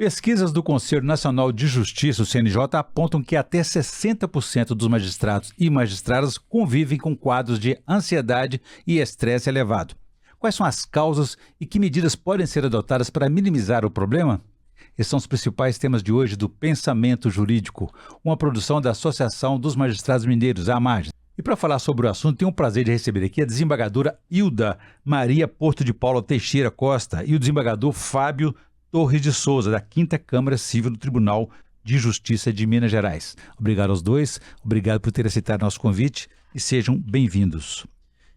Pesquisas do Conselho Nacional de Justiça, o CNJ, apontam que até 60% dos magistrados e magistradas convivem com quadros de ansiedade e estresse elevado. Quais são as causas e que medidas podem ser adotadas para minimizar o problema? Esses são os principais temas de hoje do Pensamento Jurídico, uma produção da Associação dos Magistrados Mineiros, a AMAGES. E para falar sobre o assunto, tenho o prazer de receber aqui a desembargadora Hilda Maria Porto de Paula Teixeira Costa e o desembargador Fábio Torres de Souza, da 5ª Câmara Civil do Tribunal de Justiça de Minas Gerais. Obrigado aos dois, obrigado por ter aceitado nosso convite e sejam bem-vindos.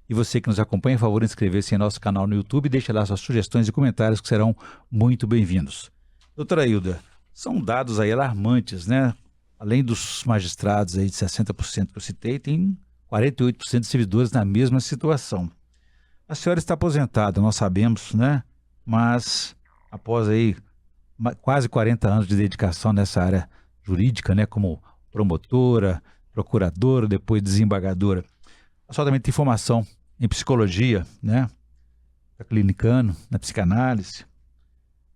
E você que nos acompanha, por favor, inscrever-se em nosso canal no YouTube e deixe lá suas sugestões e comentários que serão muito bem-vindos. Doutora Hilda, são dados aí alarmantes, né? Além dos magistrados aí de 60% que eu citei, tem 48% de servidores na mesma situação. A senhora está aposentada, nós sabemos, né? Mas após aí quase 40 anos de dedicação nessa área jurídica, né? Como promotora, procuradora, depois desembargadora. A senhora também tem formação em psicologia, né? Está clinicando, na psicanálise,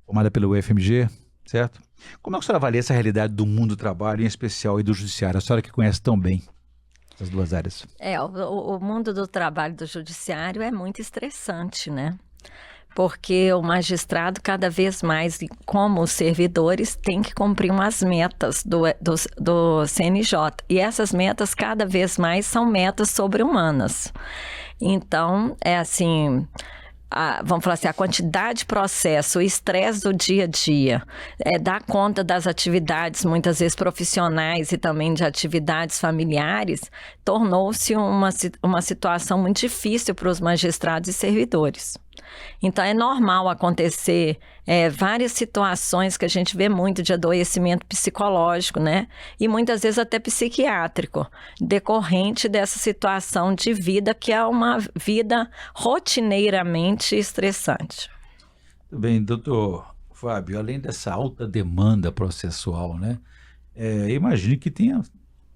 formada pelo UFMG, certo? Como é que a senhora avalia essa realidade do mundo do trabalho, em especial e do judiciário? A senhora que conhece tão bem essas duas áreas. O mundo do trabalho do judiciário é muito estressante, né? Porque o magistrado, cada vez mais, como os servidores, tem que cumprir umas metas do CNJ. E essas metas, cada vez mais, são metas sobre-humanas. Então, é assim, vamos falar assim, a quantidade de processo, o estresse do dia a dia, dar conta das atividades, muitas vezes profissionais e também de atividades familiares, tornou-se uma situação muito difícil para os magistrados e servidores. Então, é normal acontecer várias situações que a gente vê muito de adoecimento psicológico, né? E muitas vezes até psiquiátrico, decorrente dessa situação de vida que é uma vida rotineiramente estressante. Muito bem, doutor Fábio, além dessa alta demanda processual, né? Imagino que tenha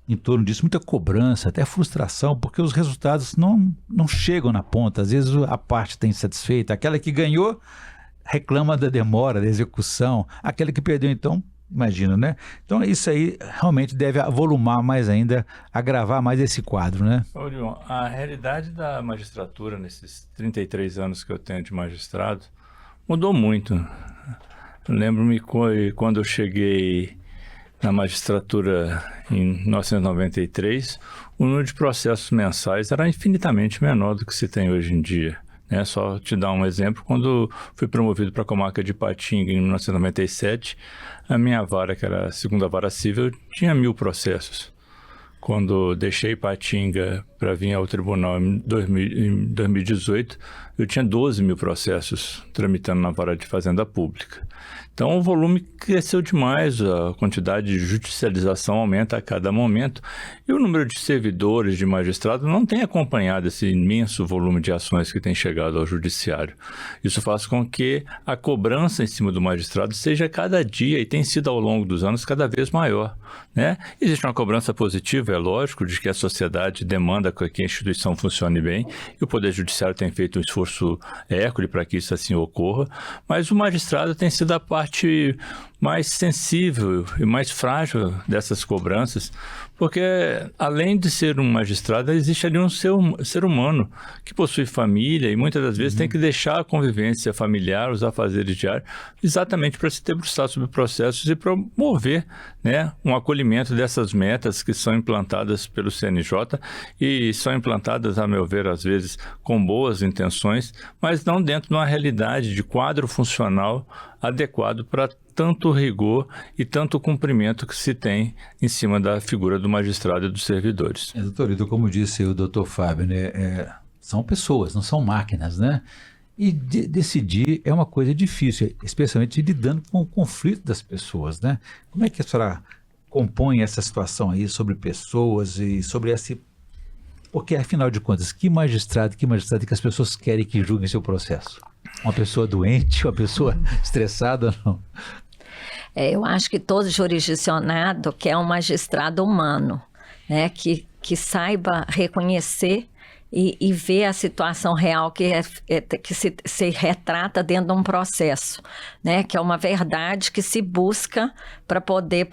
em torno disso muita cobrança, até frustração, porque os resultados não chegam na ponta. Às vezes a parte está insatisfeita, aquela que ganhou reclama da demora, da execução, aquela que perdeu, então, imagina, né? Então isso aí realmente deve avolumar mais ainda, agravar mais esse quadro, né? Ô, Leon, a realidade da magistratura nesses 33 anos que eu tenho de magistrado mudou muito. Lembro-me quando eu cheguei na magistratura em 1993, o número de processos mensais era infinitamente menor do que se tem hoje em dia. Né? Só te dar um exemplo, quando fui promovido para a comarca de Ipatinga em 1997, a minha vara, que era a 2ª Vara Civil, tinha 1000 processos. Quando deixei Ipatinga para vir ao tribunal em 2018, eu tinha 12.000 processos tramitando na vara de fazenda pública. Então o volume cresceu demais, a quantidade de judicialização aumenta a cada momento e o número de servidores, de magistrados, não tem acompanhado esse imenso volume de ações que tem chegado ao judiciário. Isso faz com que a cobrança em cima do magistrado seja cada dia, e tem sido ao longo dos anos, cada vez maior, né? Existe uma cobrança positiva, é lógico, de que a sociedade demanda que a instituição funcione bem, e o Poder Judiciário tem feito um esforço hércule para que isso assim ocorra, mas o magistrado tem sido a parte mais sensível e mais frágil dessas cobranças, porque além de ser um magistrado, existe ali um ser humano que possui família e muitas das vezes tem que deixar a convivência familiar, os afazeres diários, exatamente para se debruçar sobre processos e promover, né, um acolhimento dessas metas que são implantadas pelo CNJ e são implantadas, a meu ver, às vezes com boas intenções, mas não dentro de uma realidade de quadro funcional adequado para tanto rigor e tanto cumprimento que se tem em cima da figura do magistrado e dos servidores. Doutor Hildo, como disse o doutor Fábio, né, são pessoas, não são máquinas, né? E decidir é uma coisa difícil, especialmente lidando com o conflito das pessoas, né? Como é que a senhora compõe essa situação aí sobre pessoas e sobre esse... Porque, afinal de contas, que magistrado que as pessoas querem que julguem seu processo? Uma pessoa doente, uma pessoa estressada ou não? Eu acho que todo jurisdicionado quer um magistrado humano, né, que saiba reconhecer e ver a situação real que se retrata dentro de um processo, né? Que é uma verdade que se busca para poder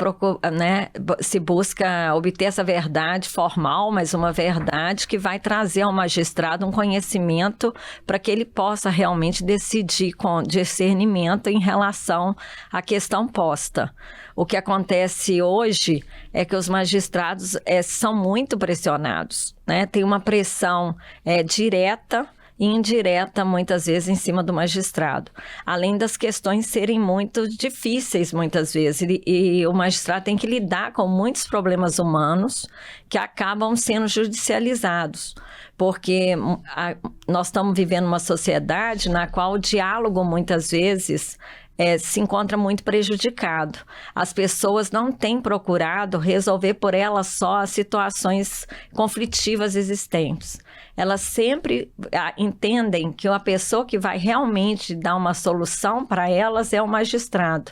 né? Se busca obter essa verdade formal, mas uma verdade que vai trazer ao magistrado um conhecimento para que ele possa realmente decidir com discernimento em relação à questão posta. O que acontece hoje é que os magistrados são muito pressionados, né? Tem uma pressão direta e indireta, muitas vezes, em cima do magistrado. Além das questões serem muito difíceis, muitas vezes. E o magistrado tem que lidar com muitos problemas humanos que acabam sendo judicializados. Porque nós estamos vivendo uma sociedade na qual o diálogo, muitas vezes, se encontra muito prejudicado. As pessoas não têm procurado resolver por elas só as situações conflitivas existentes. Elas sempre entendem que a pessoa que vai realmente dar uma solução para elas é o magistrado.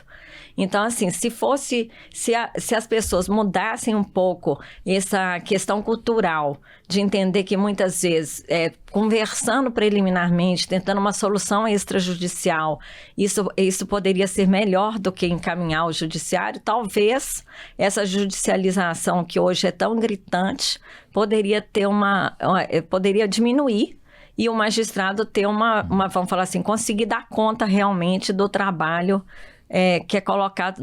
Então, assim, se as pessoas mudassem um pouco essa questão cultural de entender que muitas vezes, conversando preliminarmente, tentando uma solução extrajudicial, isso poderia ser melhor do que encaminhar ao judiciário, talvez essa judicialização que hoje é tão gritante poderia diminuir e o magistrado ter vamos falar assim, conseguir dar conta realmente do trabalho que é colocado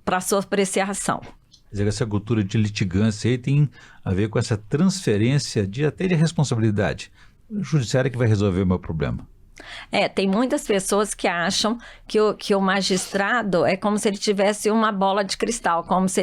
para sua apreciação. Quer dizer, essa cultura de litigância aí tem a ver com essa transferência até de responsabilidade. O judiciário é que vai resolver o meu problema. Tem muitas pessoas que acham que o magistrado é como se ele tivesse uma bola de cristal, como se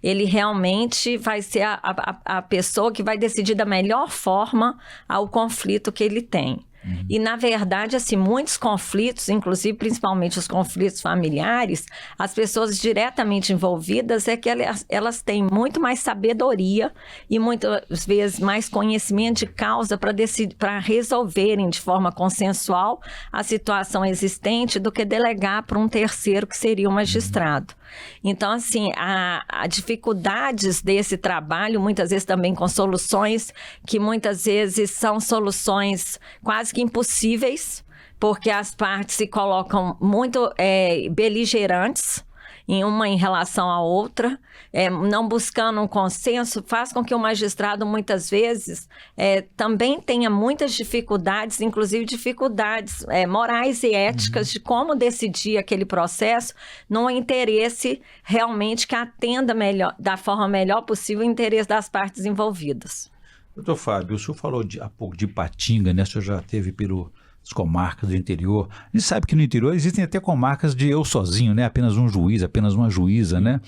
ele realmente vai ser a pessoa que vai decidir da melhor forma ao conflito que ele tem. E, na verdade, assim, muitos conflitos, inclusive, principalmente os conflitos familiares, as pessoas diretamente envolvidas que elas têm muito mais sabedoria e muitas vezes mais conhecimento de causa para resolverem de forma consensual a situação existente do que delegar para um terceiro que seria o magistrado. Então, assim, há dificuldades desse trabalho, muitas vezes também com soluções que muitas vezes são soluções quase que impossíveis, porque as partes se colocam muito beligerantes em relação à outra, não buscando um consenso, faz com que o magistrado muitas vezes também tenha muitas dificuldades, inclusive dificuldades morais e éticas de como decidir aquele processo num interesse realmente que atenda da forma melhor possível o interesse das partes envolvidas. Doutor Fábio, o senhor falou há pouco de Ipatinga, né? O senhor já esteve pelas comarcas do interior. A gente sabe que no interior existem até comarcas de eu sozinho, né? Apenas um juiz, apenas uma juíza, né?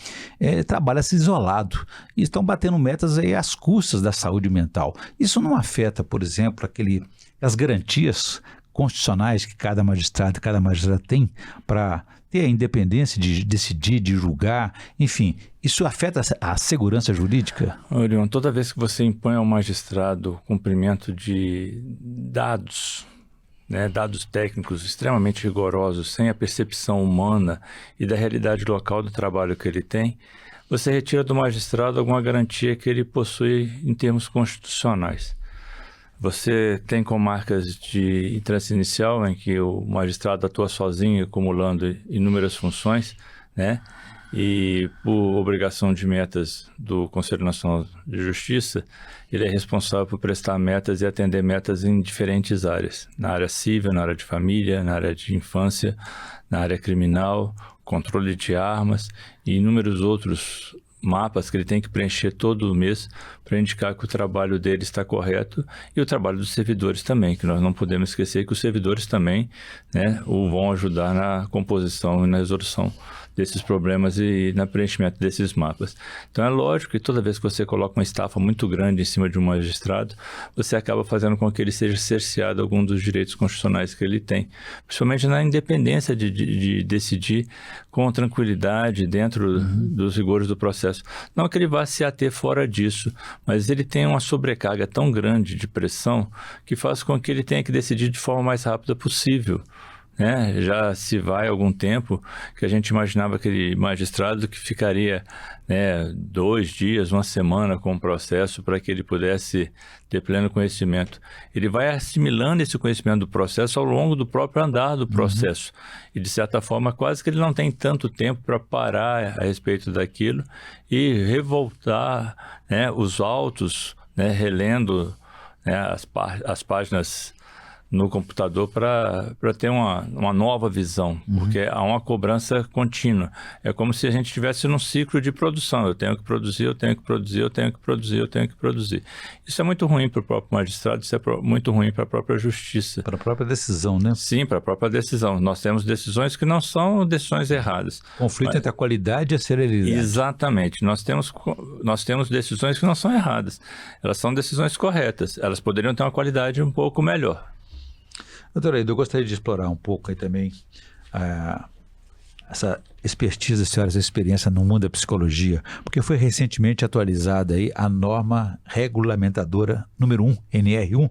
Trabalha-se isolado e estão batendo metas aí às custas da saúde mental. Isso não afeta, por exemplo, as garantias constitucionais que cada magistrado tem para ter a independência de decidir, de julgar, enfim, isso afeta a segurança jurídica? Orion, toda vez que você impõe ao magistrado o cumprimento de dados, né, dados técnicos extremamente rigorosos, sem a percepção humana e da realidade local do trabalho que ele tem, você retira do magistrado alguma garantia que ele possui em termos constitucionais. Você tem comarcas de instância inicial em que o magistrado atua sozinho, acumulando inúmeras funções, né? E por obrigação de metas do Conselho Nacional de Justiça, ele é responsável por prestar metas e atender metas em diferentes áreas. Na área civil, na área de família, na área de infância, na área criminal, controle de armas e inúmeros outros mapas que ele tem que preencher todo mês para indicar que o trabalho dele está correto e o trabalho dos servidores também, que nós não podemos esquecer que os servidores também, né, o vão ajudar na composição e na resolução desses problemas e no preenchimento desses mapas. Então é lógico que toda vez que você coloca uma estafa muito grande em cima de um magistrado, você acaba fazendo com que ele seja cerceado algum dos direitos constitucionais que ele tem, principalmente na independência de decidir com tranquilidade dentro dos rigores do processo. Não que ele vá se ater fora disso, mas ele tem uma sobrecarga tão grande de pressão que faz com que ele tenha que decidir de forma mais rápida possível, né? Já se vai algum tempo que a gente imaginava aquele magistrado que ficaria, né, 2 dias, 1 semana com o processo para que ele pudesse ter pleno conhecimento. Ele vai assimilando esse conhecimento do processo ao longo do próprio andar do processo. E, de certa forma, quase que ele não tem tanto tempo para parar a respeito daquilo e revoltar, né, os autos, né, relendo, né, as páginas no computador para ter uma nova visão, porque há uma cobrança contínua. É como se a gente estivesse num ciclo de produção. Eu tenho que produzir, eu tenho que produzir, eu tenho que produzir, eu tenho que produzir. Isso é muito ruim para o próprio magistrado, isso é muito ruim para a própria justiça. Para a própria decisão, né? Sim, para a própria decisão. Nós temos decisões que não são decisões erradas. Conflito entre a qualidade e a celeridade. Exatamente. Nós temos decisões que não são erradas. Elas são decisões corretas. Elas poderiam ter uma qualidade um pouco melhor. Doutor Aildo, eu gostaria de explorar um pouco aí também essa expertise da senhora, essa experiência no mundo da psicologia, porque foi recentemente atualizada aí a norma regulamentadora número 1, NR1,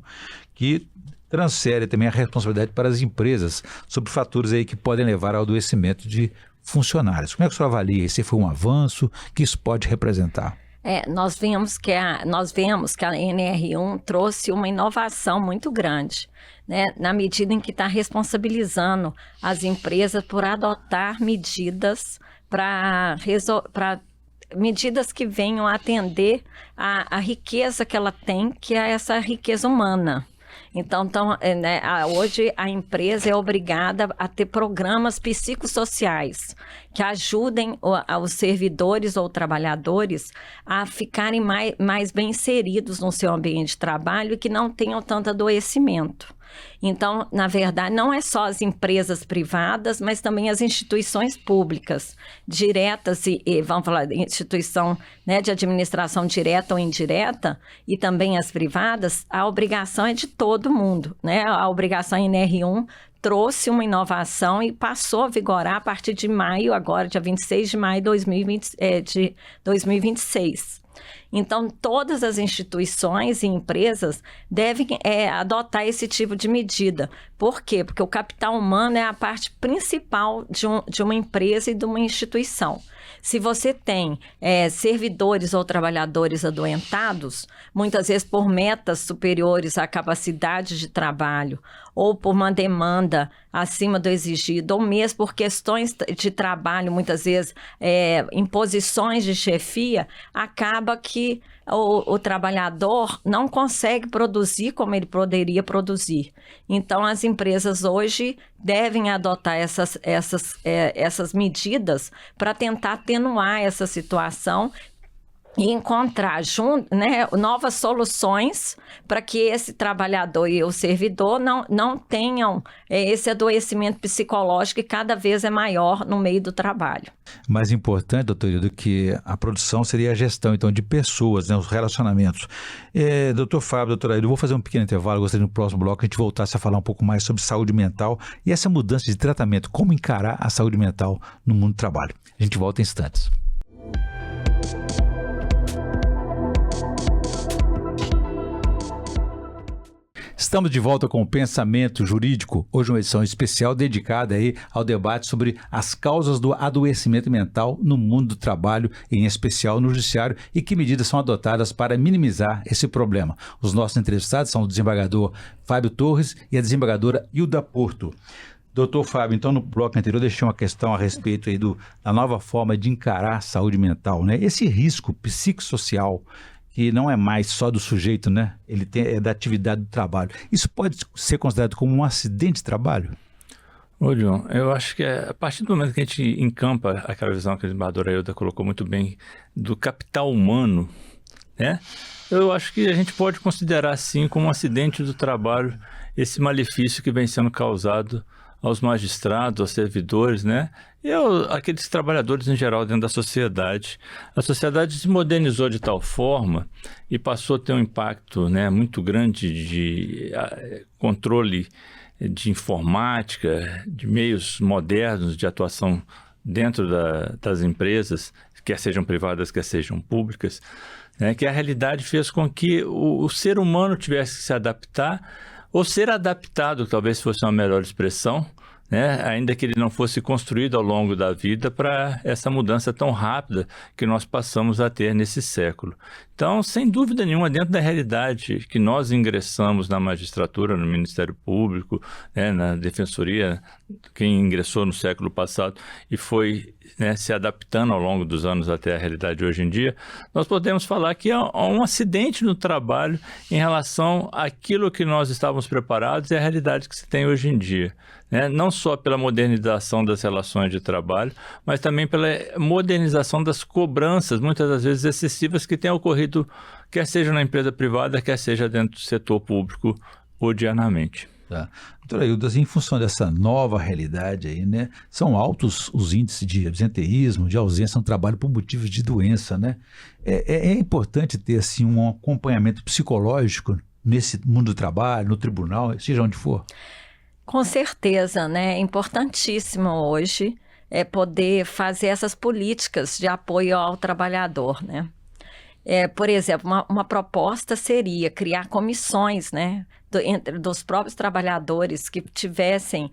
que transfere também a responsabilidade para as empresas sobre fatores aí que podem levar ao adoecimento de funcionários. Como é que o senhor avalia? Se foi um avanço, que isso pode representar? Nós vemos que a NR1 trouxe uma inovação muito grande, né, na medida em que está responsabilizando as empresas por adotar medidas medidas que venham a atender a riqueza que ela tem, que é essa riqueza humana. Então, né, hoje a empresa é obrigada a ter programas psicossociais que ajudem os servidores ou trabalhadores a ficarem mais bem inseridos no seu ambiente de trabalho e que não tenham tanto adoecimento. Então, na verdade, não é só as empresas privadas, mas também as instituições públicas, diretas e vamos falar de instituição, né, de administração direta ou indireta, e também as privadas, a obrigação é de todo mundo, né? A obrigação NR1 trouxe uma inovação e passou a vigorar a partir de maio, agora, dia 26 de maio de 2026. Então, todas as instituições e empresas devem adotar esse tipo de medida. Por quê? Porque o capital humano é a parte principal de uma empresa e de uma instituição. Se você tem servidores ou trabalhadores adoentados, muitas vezes por metas superiores à capacidade de trabalho, ou por uma demanda acima do exigido, ou mesmo por questões de trabalho, muitas vezes imposições de chefia, acaba que o trabalhador não consegue produzir como ele poderia produzir. Então, as empresas hoje devem adotar essas medidas para tentar atenuar essa situação e encontrar né, novas soluções para que esse trabalhador e o servidor não tenham esse adoecimento psicológico que cada vez é maior no meio do trabalho. Mais importante, doutor Aildo, que a produção seria a gestão, então, de pessoas, né, os relacionamentos. Doutor Fábio, doutor Aildo, eu vou fazer um pequeno intervalo, gostaria no próximo bloco a gente voltasse a falar um pouco mais sobre saúde mental e essa mudança de tratamento, como encarar a saúde mental no mundo do trabalho. A gente volta em instantes. Estamos de volta com o Pensamento Jurídico, hoje uma edição especial dedicada aí ao debate sobre as causas do adoecimento mental no mundo do trabalho, em especial no judiciário, e que medidas são adotadas para minimizar esse problema. Os nossos entrevistados são o desembargador Fábio Torres e a desembargadora Hilda Porto. Doutor Fábio, então no bloco anterior eu deixei uma questão a respeito aí da nova forma de encarar a saúde mental, né? Esse risco psicossocial que não é mais só do sujeito, né? Ele é da atividade do trabalho. Isso pode ser considerado como um acidente de trabalho? Ô, John, eu acho que a partir do momento que a gente encampa aquela visão que a desembargadora Hilda colocou muito bem do capital humano, né? Eu acho que a gente pode considerar, sim, como um acidente do trabalho esse malefício que vem sendo causado aos magistrados, aos servidores, né? E aqueles trabalhadores em geral dentro da sociedade. A sociedade se modernizou de tal forma e passou a ter um impacto, né, muito grande de controle de informática, de meios modernos de atuação dentro das empresas, quer sejam privadas, quer sejam públicas, né, que a realidade fez com que o ser humano tivesse que se adaptar, ou ser adaptado, talvez fosse uma melhor expressão, né? Ainda que ele não fosse construído ao longo da vida para essa mudança tão rápida que nós passamos a ter nesse século. Então, sem dúvida nenhuma, dentro da realidade que nós ingressamos na magistratura, no Ministério Público, né, na Defensoria, quem ingressou no século passado e foi, né, se adaptando ao longo dos anos até a realidade de hoje em dia, nós podemos falar que há um acidente no trabalho em relação àquilo que nós estávamos preparados e à realidade que se tem hoje em dia. Né? Não só pela modernização das relações de trabalho, mas também pela modernização das cobranças, muitas das vezes excessivas, que têm ocorrido, quer seja na empresa privada, quer seja dentro do setor público, odianamente. Tá. Doutora Hilda, em função dessa nova realidade aí, né, são altos os índices de absenteísmo, de ausência no trabalho por motivos de doença, né? É importante ter, assim, um acompanhamento psicológico nesse mundo do trabalho, no tribunal, seja onde for? Com certeza, né? É importantíssimo hoje poder fazer essas políticas de apoio ao trabalhador, né? Por exemplo, uma proposta seria criar comissões, né, entre dos próprios trabalhadores que tivessem,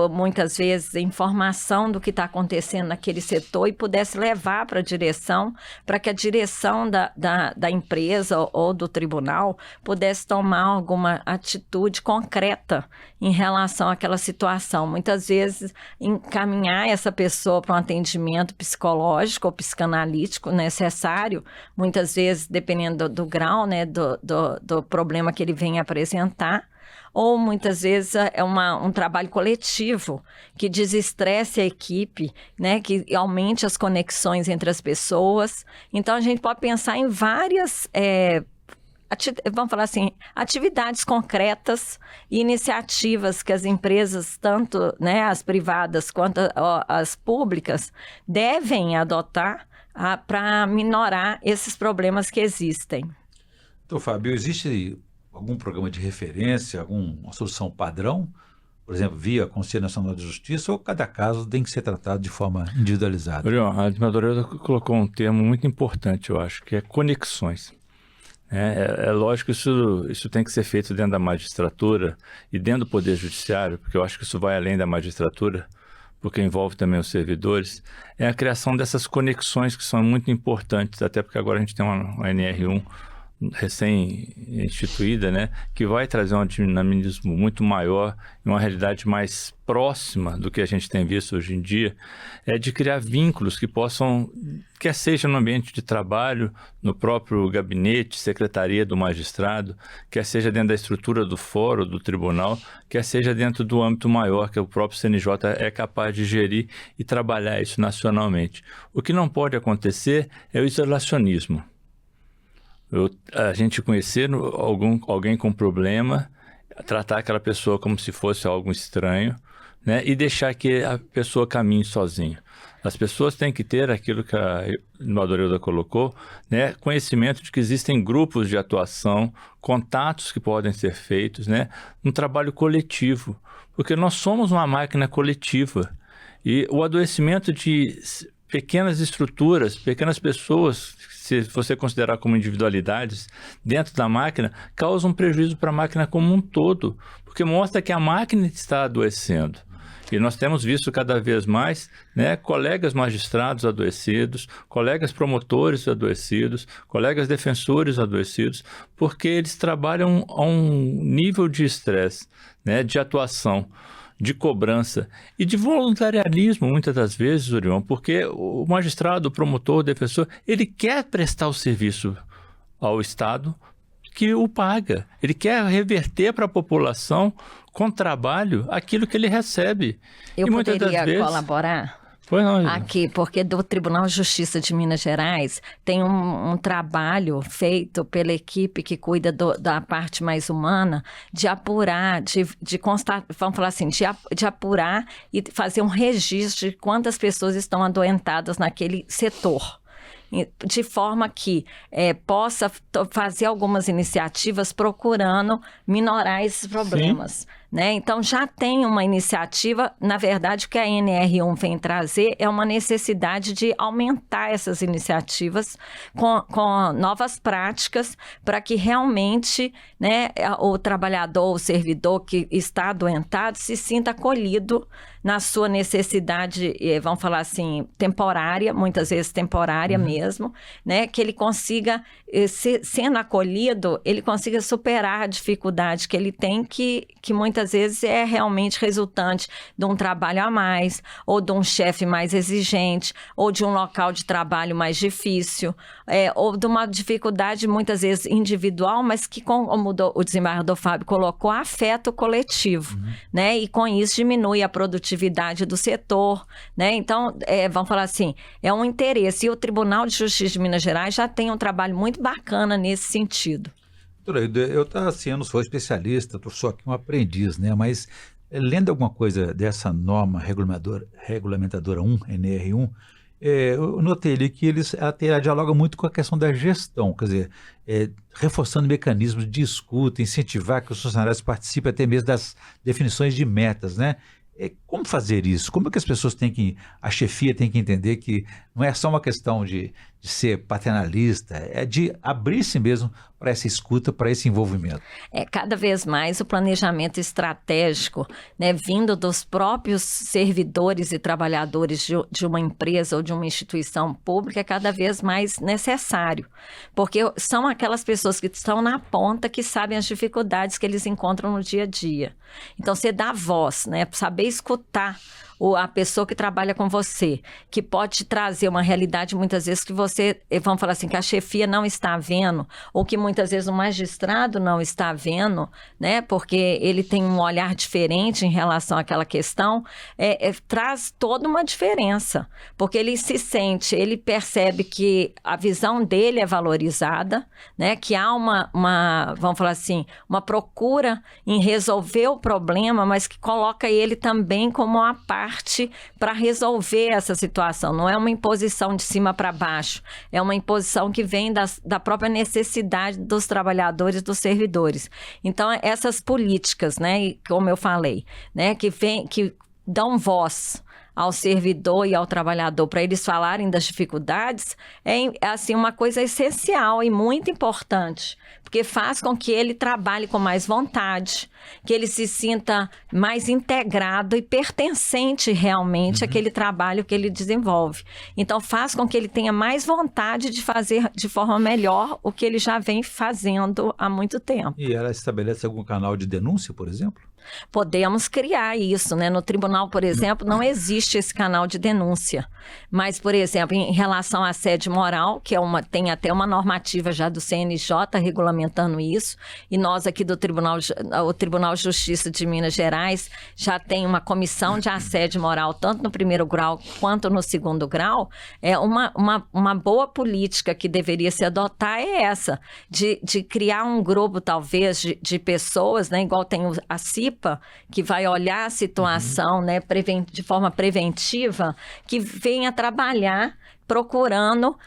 muitas vezes, informação do que está acontecendo naquele setor e pudesse levar para a direção, para que a direção da empresa ou do tribunal pudesse tomar alguma atitude concreta em relação àquela situação. Muitas vezes, encaminhar essa pessoa para um atendimento psicológico ou psicanalítico necessário, muitas vezes, dependendo do grau, né, do problema que ele vem apresentar, ou muitas vezes é um trabalho coletivo que desestresse a equipe, né, que aumente as conexões entre as pessoas. Então, a gente pode pensar em várias, vamos falar assim, atividades concretas e iniciativas que as empresas, tanto, né, as privadas quanto as públicas, devem adotar para minorar esses problemas que existem. Então, Fábio, existe algum programa de referência, alguma solução padrão, por exemplo, via Conselho Nacional de Justiça, ou cada caso tem que ser tratado de forma individualizada? Orion, a advogada colocou um termo muito importante, eu acho, que é conexões. É lógico que isso tem que ser feito dentro da magistratura e dentro do Poder Judiciário, porque eu acho que isso vai além da magistratura, porque envolve também os servidores, é a criação dessas conexões que são muito importantes, até porque agora a gente tem uma NR1 recém-instituída, né, que vai trazer um dinamismo muito maior e uma realidade mais próxima do que a gente tem visto hoje em dia, de criar vínculos que possam, quer seja no ambiente de trabalho, no próprio gabinete, secretaria do magistrado, quer seja dentro da estrutura do fórum, do tribunal, quer seja dentro do âmbito maior que o próprio CNJ é capaz de gerir e trabalhar isso nacionalmente. O que não pode acontecer é o isolacionismo. A gente conhecer alguém com problema, tratar aquela pessoa como se fosse algo estranho, né, e deixar que a pessoa caminhe sozinha. As pessoas têm que ter aquilo que a advogada Hilda colocou, né, conhecimento de que existem grupos de atuação, contatos que podem ser feitos, né, um trabalho coletivo, porque nós somos uma máquina coletiva e o adoecimento de pequenas estruturas, pequenas pessoas, se você considerar como individualidades dentro da máquina, causa um prejuízo para a máquina como um todo, porque mostra que a máquina está adoecendo. E nós temos visto cada vez mais, né, colegas magistrados adoecidos, colegas promotores adoecidos, colegas defensores adoecidos, porque eles trabalham a um nível de estresse, né, de atuação, de cobrança e de voluntarianismo, muitas das vezes, Orion, porque o magistrado, o promotor, o defensor, ele quer prestar o serviço ao Estado que o paga. Ele quer reverter para a população com trabalho aquilo que ele recebe. Eu poderia colaborar? Pois não, aqui, porque do Tribunal de Justiça de Minas Gerais tem um trabalho feito pela equipe que cuida da parte mais humana de apurar, de constatar, vamos falar assim, de apurar e fazer um registro de quantas pessoas estão adoentadas naquele setor, de forma que possa fazer algumas iniciativas procurando minorar esses problemas. né? Então, já tem uma iniciativa, na verdade, o que a NR1 vem trazer é uma necessidade de aumentar essas iniciativas com novas práticas para que realmente, né, o trabalhador, o servidor que está adoentado se sinta acolhido na sua necessidade, vamos falar assim, temporária, muitas vezes temporária mesmo, né? Que ele consiga, sendo acolhido, ele consiga superar a dificuldade que ele tem, que muitas vezes é realmente resultante de um trabalho a mais, ou de um chefe mais exigente, ou de um local de trabalho mais difícil, ou de uma dificuldade muitas vezes individual, mas que, como o desembargador Fábio colocou, afeta o coletivo, né? E com isso diminui a produtividade do setor, né? Então, vamos falar assim, é um interesse. E o Tribunal de Justiça de Minas Gerais já tem um trabalho muito bacana nesse sentido. Doutora, eu assim, eu não sou especialista, eu sou aqui um aprendiz, né? Mas lendo alguma coisa dessa norma regulamentadora 1, NR1, eu notei ali que ela dialoga muito com a questão da gestão, quer dizer, reforçando mecanismos de escuta, incentivar que os funcionários participem até mesmo das definições de metas, né? Como fazer isso? Como é que as pessoas a chefia tem que entender que não é só uma questão de ser paternalista, é de abrir-se mesmo para essa escuta, para esse envolvimento? Cada vez mais o planejamento estratégico, né, vindo dos próprios servidores e trabalhadores de uma empresa ou de uma instituição pública, é cada vez mais necessário, porque são aquelas pessoas que estão na ponta que sabem as dificuldades que eles encontram no dia a dia. Então, você dá voz, né, saber escutar a pessoa que trabalha com você, que pode te trazer uma realidade muitas vezes que você, vamos falar assim, que a chefia não está vendo, ou que muitas vezes o magistrado não está vendo, né, porque ele tem um olhar diferente em relação àquela questão, traz toda uma diferença, porque ele percebe que a visão dele é valorizada, né, que há vamos falar assim, uma procura em resolver o problema, mas que coloca ele também como uma parte para resolver essa situação. Não é uma imposição de cima para baixo, é uma imposição que vem da própria necessidade dos trabalhadores, dos servidores. Então, essas políticas, né, como eu falei, né, que dão voz ao servidor e ao trabalhador para eles falarem das dificuldades, é assim, uma coisa essencial e muito importante, porque faz com que ele trabalhe com mais vontade, que ele se sinta mais integrado e pertencente realmente àquele trabalho que ele desenvolve. Então, faz com que ele tenha mais vontade de fazer de forma melhor o que ele já vem fazendo há muito tempo. E ela estabelece algum canal de denúncia, por exemplo? Podemos criar isso, né? No tribunal, por exemplo, não existe esse canal de denúncia. Mas, por exemplo, em relação à assédio moral, que tem até uma normativa já do CNJ regulamentando isso, e nós aqui do Tribunal de Justiça de Minas Gerais já tem uma comissão de assédio moral, tanto no primeiro grau quanto no segundo grau. Uma boa política que deveria se adotar é essa, de criar um grupo, talvez, de pessoas, né? Igual tem a CIPA, que vai olhar a situação, né, de forma preventiva, que venha trabalhar procurando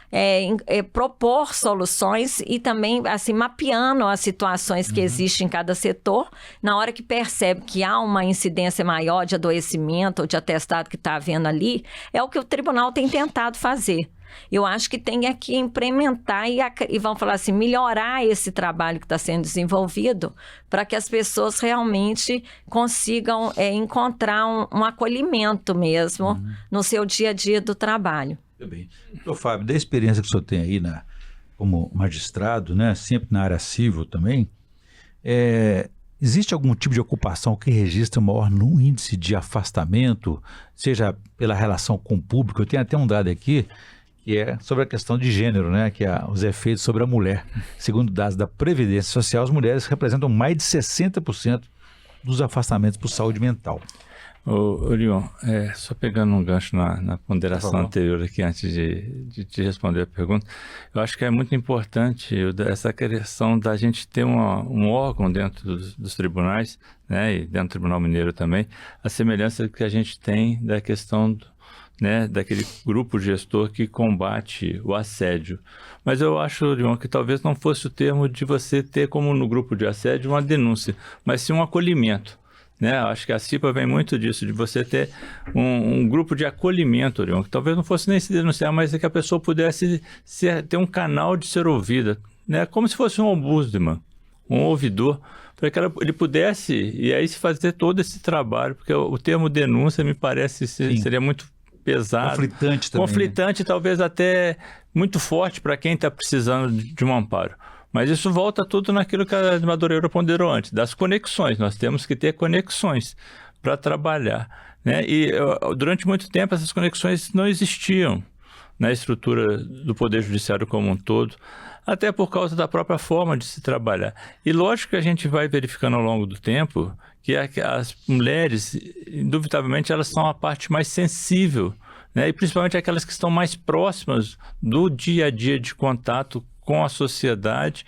propor soluções e também assim mapeando as situações que existem em cada setor. Na hora que percebe que há uma incidência maior de adoecimento ou de atestado que está havendo ali, é o que o tribunal tem tentado fazer. Eu acho que tem que implementar e vamos falar assim, melhorar esse trabalho que está sendo desenvolvido para que as pessoas realmente consigam encontrar um acolhimento mesmo no seu dia a dia do trabalho. Muito bem. Doutor Fábio, da experiência que o senhor tem aí como magistrado, né, sempre na área civil também, existe algum tipo de ocupação que registra maior índice de afastamento, seja pela relação com o público? Eu tenho até um dado aqui, que é sobre a questão de gênero, né, que é os efeitos sobre a mulher. Segundo dados da Previdência Social, as mulheres representam mais de 60% dos afastamentos por saúde mental. Ô Leon, só pegando um gancho na ponderação anterior aqui, antes de te responder a pergunta, eu acho que é muito importante essa questão da gente ter um órgão dentro dos tribunais, né, e dentro do Tribunal Mineiro também, a semelhança que a gente tem da questão daquele grupo gestor que combate o assédio. Mas eu acho, Leon, que talvez não fosse o termo de você ter como no grupo de assédio uma denúncia, mas sim um acolhimento. né? Acho que a CIPA vem muito disso, de você ter um grupo de acolhimento, Orion, que talvez não fosse nem se denunciar, mas é que a pessoa pudesse ter um canal de ser ouvida, né? Como se fosse um ombudsman, um ouvidor, para que ele pudesse, e aí se fazer todo esse trabalho, porque o termo denúncia me parece seria muito pesado. Conflitante também. Conflitante, né? Talvez até muito forte para quem está precisando de um amparo. Mas isso volta tudo naquilo que a Madureira ponderou antes, das conexões. Nós temos que ter conexões para trabalhar, né? E durante muito tempo essas conexões não existiam na estrutura do Poder Judiciário como um todo, até por causa da própria forma de se trabalhar. E lógico que a gente vai verificando ao longo do tempo que as mulheres, indubitavelmente, elas são a parte mais sensível, né? E principalmente aquelas que estão mais próximas do dia a dia de contato com a sociedade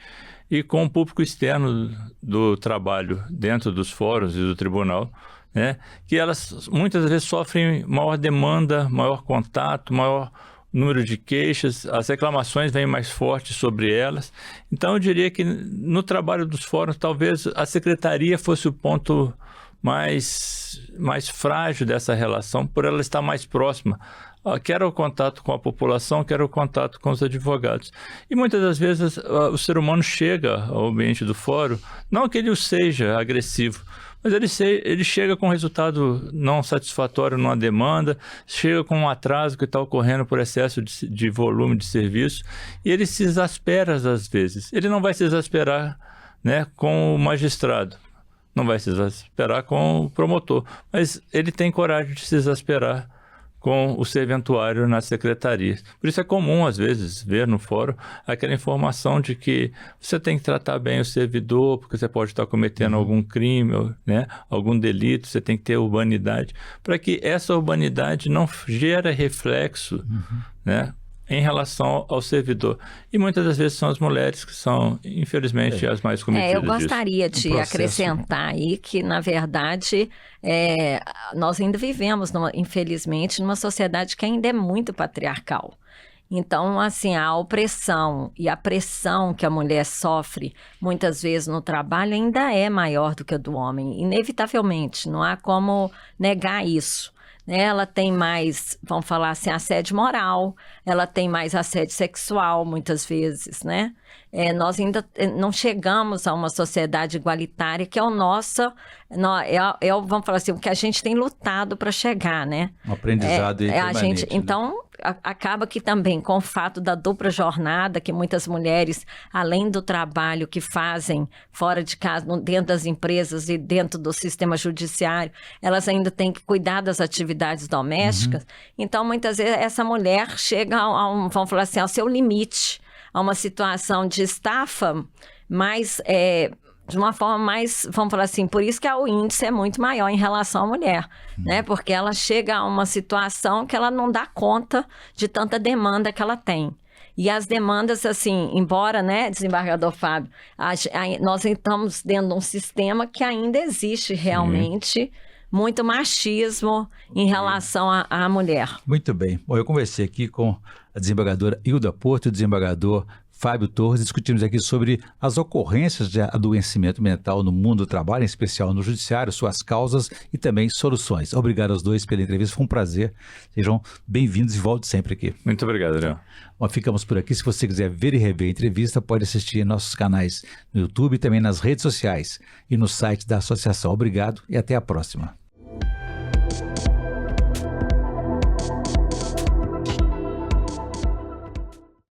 e com o público externo do trabalho dentro dos fóruns e do tribunal, né? Que elas muitas vezes sofrem maior demanda, maior contato, maior número de queixas, as reclamações vêm mais fortes sobre elas. Então, eu diria que no trabalho dos fóruns, talvez a secretaria fosse o ponto mais frágil dessa relação, por ela estar mais próxima. Quer o contato com a população, quer o contato com os advogados. E muitas das vezes o ser humano chega ao ambiente do fórum, não que ele seja agressivo, mas ele chega com resultado não satisfatório numa demanda, chega com um atraso que está ocorrendo por excesso de volume de serviço, e ele se exaspera às vezes. Ele não vai se exasperar, né, com o magistrado, não vai se exasperar com o promotor, mas ele tem coragem de se exasperar com o serventuário na secretaria. Por isso é comum, às vezes, ver no fórum aquela informação de que você tem que tratar bem o servidor, porque você pode estar cometendo algum crime, né, algum delito, você tem que ter urbanidade, para que essa urbanidade não gere reflexo, né, em relação ao servidor. E muitas das vezes são as mulheres que são, infelizmente, as mais cometidas eu gostaria de acrescentar aí que, na verdade, nós ainda vivemos, infelizmente, numa sociedade que ainda é muito patriarcal. Então, assim, a opressão e a pressão que a mulher sofre, muitas vezes no trabalho, ainda é maior do que a do homem. Inevitavelmente, não há como negar isso. Ela tem mais, vamos falar assim, assédio moral, ela tem mais assédio sexual, muitas vezes, né? Nós ainda não chegamos a uma sociedade igualitária, que é o nosso, vamos falar assim, o que a gente tem lutado para chegar, né? Um aprendizado permanente, né? Então, acaba que também, com o fato da dupla jornada, que muitas mulheres, além do trabalho que fazem fora de casa, dentro das empresas e dentro do sistema judiciário, elas ainda têm que cuidar das atividades domésticas. Então, muitas vezes, essa mulher chega vamos falar assim, ao seu limite, a uma situação de estafa mais, de uma forma mais, vamos falar assim, por isso que o índice é muito maior em relação à mulher, né? Porque ela chega a uma situação que ela não dá conta de tanta demanda que ela tem. E as demandas, assim, embora, né, desembargador Fábio, nós estamos dentro de um sistema que ainda existe realmente muito machismo em relação à mulher. Muito bem. Bom, eu conversei aqui com a desembargadora Hilda Porto e o desembargador Fábio Torres. Discutimos aqui sobre as ocorrências de adoecimento mental no mundo do trabalho, em especial no judiciário, suas causas e também soluções. Obrigado aos dois pela entrevista, foi um prazer. Sejam bem-vindos e volte sempre aqui. Muito obrigado, Léo. Bom, ficamos por aqui. Se você quiser ver e rever a entrevista, pode assistir em nossos canais no YouTube e também nas redes sociais e no site da associação. Obrigado e até a próxima.